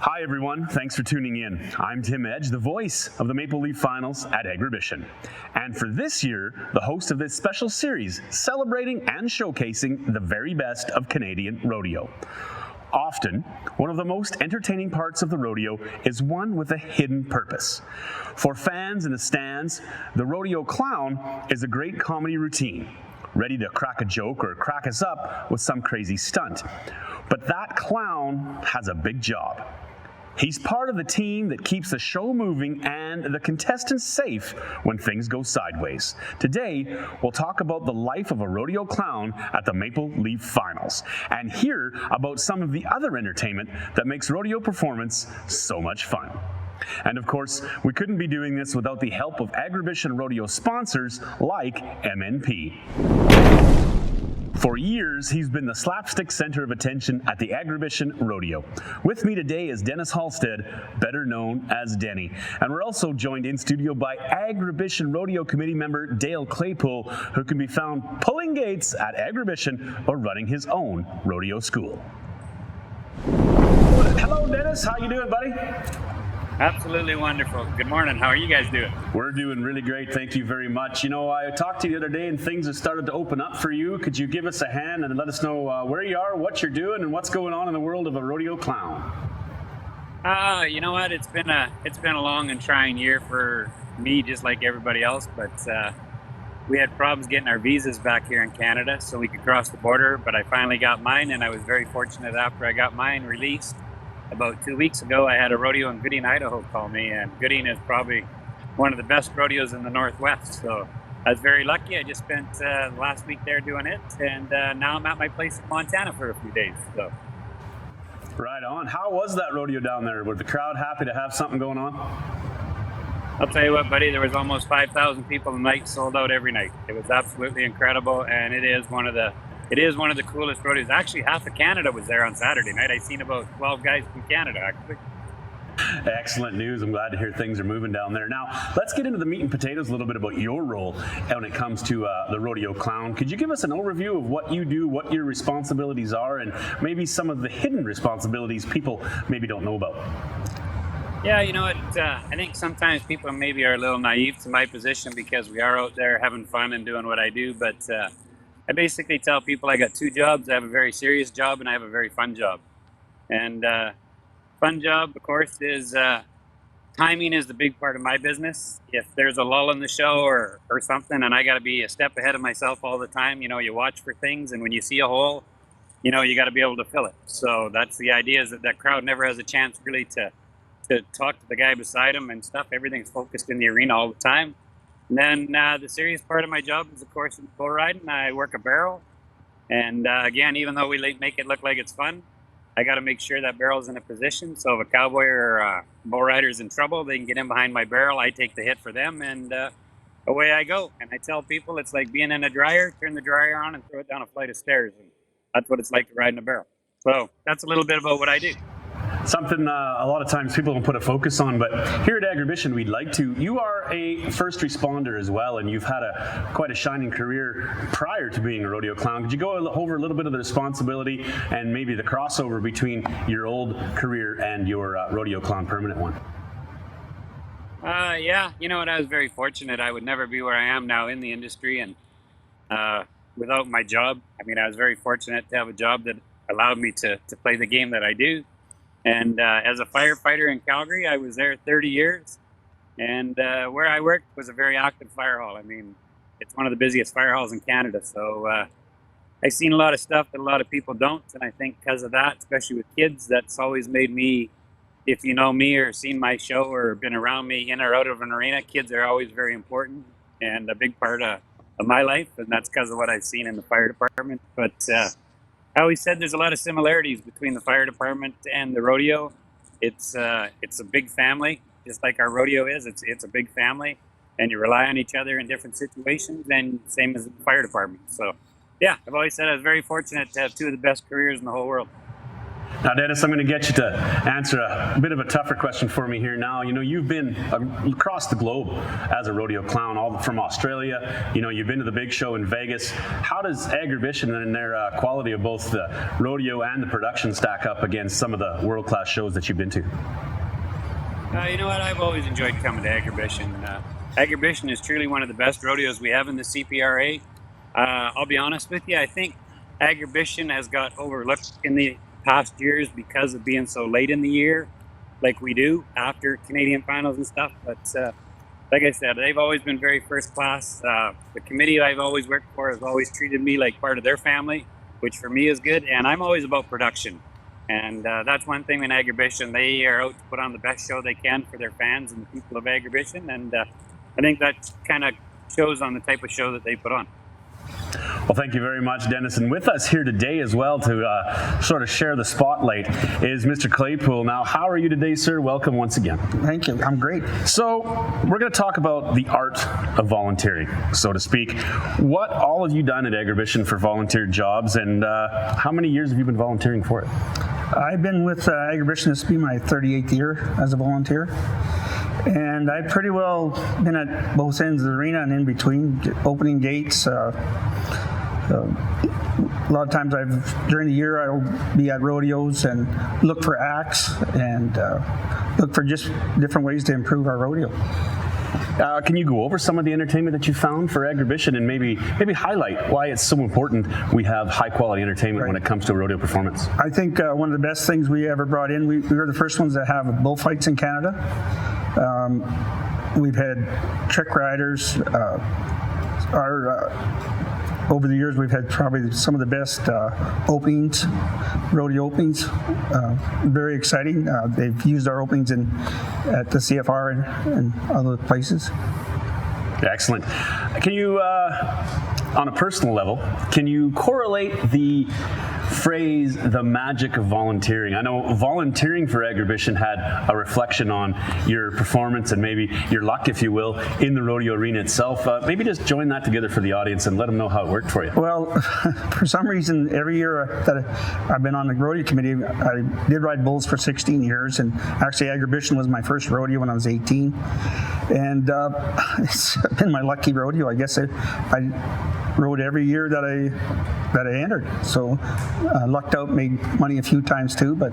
Hi everyone, thanks for tuning in. I'm Tim Edge, the voice of the Maple Leaf Finals at Agribition. And for this year, the host of this special series celebrating and showcasing the very best of Canadian rodeo. Often, one of the most entertaining parts of the rodeo is one with a hidden purpose. For fans in the stands, the Rodeo Clown is a great comedy routine, ready to crack a joke or crack us up with some crazy stunt. But that clown has a big job. He's part of the team that keeps the show moving and the contestants safe when things go sideways. Today, we'll talk about the life of a rodeo clown at the Maple Leaf Finals and hear about some of the other entertainment that makes rodeo performance so much fun. And of course, we couldn't be doing this without the help of Agribition rodeo sponsors like MNP. For years, he's been the slapstick center of attention at the Agribition Rodeo. With me today is Dennis Halstead, better known as Denny. And we're also joined in studio by Agribition Rodeo Committee member Dale Claypool, who can be found pulling gates at Agribition or running his own rodeo school. Hello, Dennis. How you doing, buddy? Absolutely wonderful. Good morning. How are you guys doing? We're doing really great. Thank you very much. You know, I talked to you the other day and things have started to open up for you. Could you give us a hand and let us know where you are, what you're doing, and what's going on in the world of a rodeo clown? You know what? It's been a long and trying year for me, just like everybody else. But we had problems getting our visas back here in Canada, so we could cross the border. But I finally got mine, and I was very fortunate after I got mine released. About 2 weeks ago, I had a rodeo in Gooding, Idaho call me, and Gooding is probably one of the best rodeos in the Northwest. So I was very lucky. I just spent last week there doing it, and now I'm at my place in Montana for a few days. So. Right on. How was that rodeo down there? Was the crowd happy to have something going on? I'll tell you what, buddy, there was almost 5,000 people a night, sold out every night. It was absolutely incredible, and it is one of the coolest rodeos. Actually, half of Canada was there on Saturday night. I seen about 12 guys from Canada, actually. Excellent news. I'm glad to hear things are moving down there. Now, let's get into the meat and potatoes a little bit about your role when it comes to the Rodeo Clown. Could you give us an overview of what you do, what your responsibilities are, and maybe some of the hidden responsibilities people maybe don't know about? Yeah, you know what? I think sometimes people maybe are a little naive to my position because we are out there having fun and doing what I do, but I basically tell people I got two jobs. I have a very serious job and I have a very fun job. And fun job, of course, is timing is the big part of my business. If there's a lull in the show or something and I got to be a step ahead of myself all the time, you know, you watch for things, and when you see a hole, you know, you got to be able to fill it. So that's the idea, is that crowd never has a chance really to talk to the guy beside him and stuff. Everything's focused in the arena all the time. And then the serious part of my job is, of course, in bull riding. I work a barrel. And again, even though we make it look like it's fun, I got to make sure that barrel's in a position. So if a cowboy or a bull rider is in trouble, they can get in behind my barrel. I take the hit for them, and away I go. And I tell people it's like being in a dryer. Turn the dryer on and throw it down a flight of stairs. And that's what it's like to ride in a barrel. So that's a little bit about what I do. Something a lot of times people don't put a focus on, but here at Agribition we'd like to. You are a first responder as well, and you've had quite a shining career prior to being a rodeo clown. Could you go over a little bit of the responsibility and maybe the crossover between your old career and your rodeo clown permanent one? Yeah, you know what? I was very fortunate. I would never be where I am now in the industry, and without my job. I mean, I was very fortunate to have a job that allowed me to play the game that I do. And as a firefighter in Calgary, I was there 30 years. And where I worked was a very active fire hall. I mean, it's one of the busiest fire halls in Canada. So I've seen a lot of stuff that a lot of people don't. And I think because of that, especially with kids, that's always made me, if you know me or seen my show or been around me in or out of an arena, kids are always very important and a big part of my life. And that's because of what I've seen in the fire department. But I always said there's a lot of similarities between the fire department and the rodeo. It's a big family, just like our rodeo is. It's a big family, and you rely on each other in different situations, and same as the fire department. So, yeah, I've always said I was very fortunate to have two of the best careers in the whole world. Now, Dennis, I'm going to get you to answer a bit of a tougher question for me here now. You've been across the globe as a rodeo clown, all from Australia. You've been to the big show in Vegas. How does Agribition and their quality of both the rodeo and the production stack up against some of the world-class shows that you've been to? You know what? I've always enjoyed coming to Agribition. Agribition is truly one of the best rodeos we have in the CPRA. I'll be honest with you, I think Agribition has got overlooked in the past years because of being so late in the year, like we do after Canadian finals and stuff. But like I said, they've always been very first class. The committee I've always worked for has always treated me like part of their family, which for me is good. And I'm always about production. And that's one thing in Agribition. They are out to put on the best show they can for their fans and the people of Agribition. And I think that kind of shows on the type of show that they put on. Well, thank you very much, Dennis. And with us here today as well to sort of share the spotlight is Mr. Claypool. Now, how are you today, sir? Welcome once again. Thank you. I'm great. So we're going to talk about the art of volunteering, so to speak. What all have you done at Agribition for volunteer jobs, and how many years have you been volunteering for it? I've been with Agribition. This will be my 38th year as a volunteer. And I've pretty well been at both ends of the arena and in between, opening gates. A lot of times during the year I'll be at rodeos and look for acts and look for just different ways to improve our rodeo. Can you go over some of the entertainment that you found for Agribition and maybe highlight why it's so important we have high quality entertainment when it comes to rodeo performance? I think one of the best things we ever brought in, we were the first ones that have bullfights in Canada. We've had trick riders. Over the years, we've had probably some of the best openings, rodeo openings. Very exciting. They've used our openings at the CFR and other places. Excellent. Can you, on a personal level, can you correlate the phrase, the magic of volunteering? I know volunteering for Agribition had a reflection on your performance and maybe your luck, if you will, in the rodeo arena itself. Maybe just join that together for the audience and let them know how it worked for you. Well, for some reason, every year that I've been on the rodeo committee, I did ride bulls for 16 years, and actually Agribition was my first rodeo when I was 18. And it's been my lucky rodeo. I guess I rode every year that I entered. So lucked out, made money a few times too, but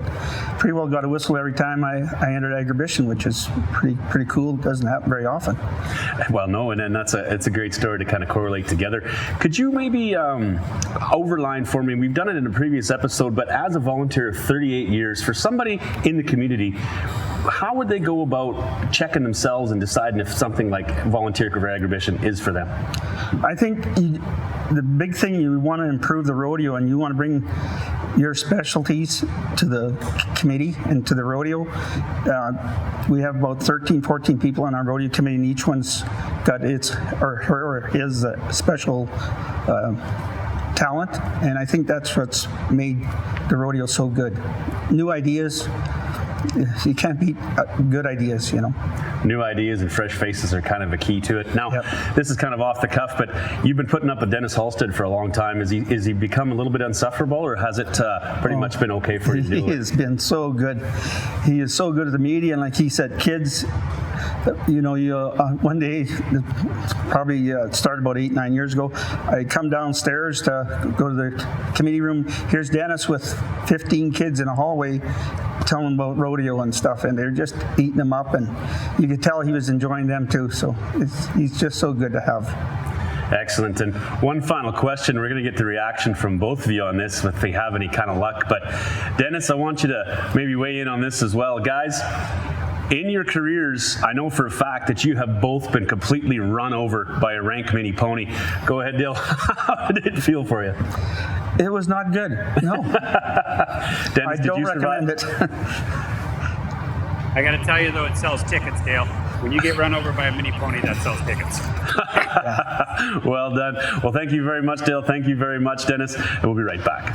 pretty well got a whistle every time I entered Agribition, which is pretty cool. It doesn't happen very often. Well, no, and then it's a great story to kind of correlate together. Could you maybe overline for me? We've done it in a previous episode, but as a volunteer of 38 years, for somebody in the community, how would they go about checking themselves and deciding if something like volunteer for Agribition is for them? I think the big thing, you want to improve the rodeo and you want to bring your specialties to the committee and to the rodeo. We have about 13, 14 people on our rodeo committee, and each one's got his special talent, and I think that's what's made the rodeo so good. New ideas. You can't beat good ideas, New ideas and fresh faces are kind of a key to it. Now, This is kind of off the cuff, but you've been putting up with Dennis Halstead for a long time. Is he become a little bit insufferable, or has it pretty much been okay for you to do it? He has been so good. He is so good at the media, and like he said, kids, one day, probably started about 8-9 years ago, I come downstairs to go to the committee room. Here's Dennis with 15 kids in a hallway telling them about rodeo and stuff, and they're just eating them up, and you could tell he was enjoying them too. So he's just so good to have. Excellent. And one final question. We're going to get the reaction from both of you on this if they have any kind of luck. But Dennis, I want you to maybe weigh in on this as well. Guys, in your careers, I know for a fact that you have both been completely run over by a rank mini pony. Go ahead, Dale. How did it feel for you? It was not good. No. Dennis, I don't recommend it. I got to tell you, though, it sells tickets, Dale. When you get run over by a mini pony, that sells tickets. Well done. Well, thank you very much, Dale. Thank you very much, Dennis. And we'll be right back.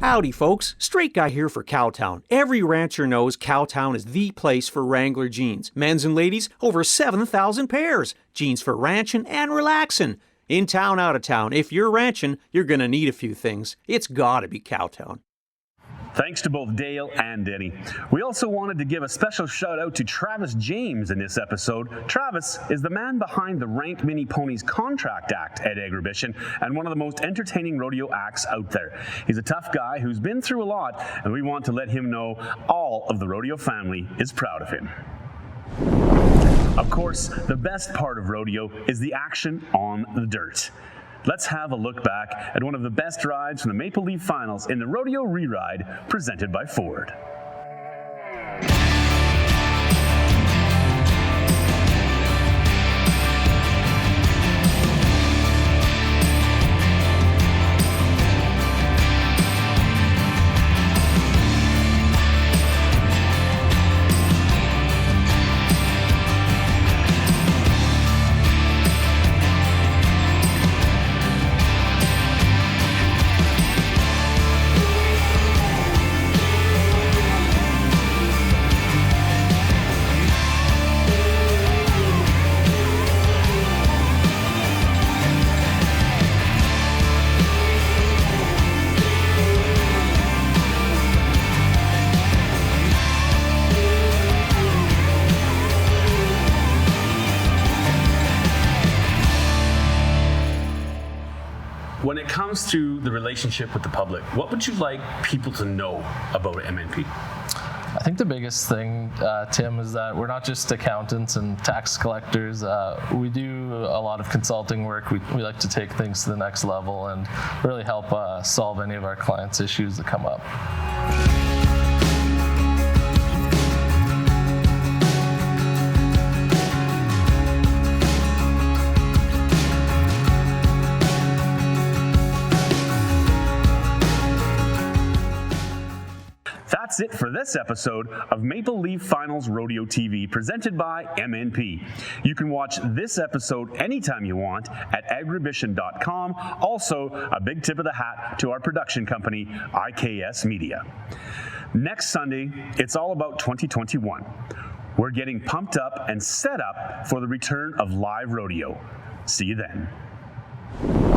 Howdy, folks. Straight Guy here for Cowtown. Every rancher knows Cowtown is the place for Wrangler jeans. Men's and ladies, over 7,000 pairs. Jeans for ranchin' and relaxin'. In town, out of town, if you're ranchin', you're gonna need a few things. It's gotta be Cowtown. Thanks to both Dale and Denny. We also wanted to give a special shout out to Travis James in this episode. Travis is the man behind the Rank Mini Ponies Contract Act at Agribition and one of the most entertaining rodeo acts out there. He's a tough guy who's been through a lot, and we want to let him know all of the rodeo family is proud of him. Of course, the best part of rodeo is the action on the dirt. Let's have a look back at one of the best rides from the Maple Leaf Finals in the Rodeo Re-Ride presented by Ford. When it comes to the relationship with the public, what would you like people to know about MNP? I think the biggest thing, Tim, is that we're not just accountants and tax collectors. We do a lot of consulting work. We like to take things to the next level and really help solve any of our clients' issues that come up. That's it for this episode of Maple Leaf Finals Rodeo TV presented by MNP. You can watch this episode anytime you want at agribition.com. Also, a big tip of the hat to our production company, IKS Media. Next Sunday, it's all about 2021. We're getting pumped up and set up for the return of live rodeo. See you then.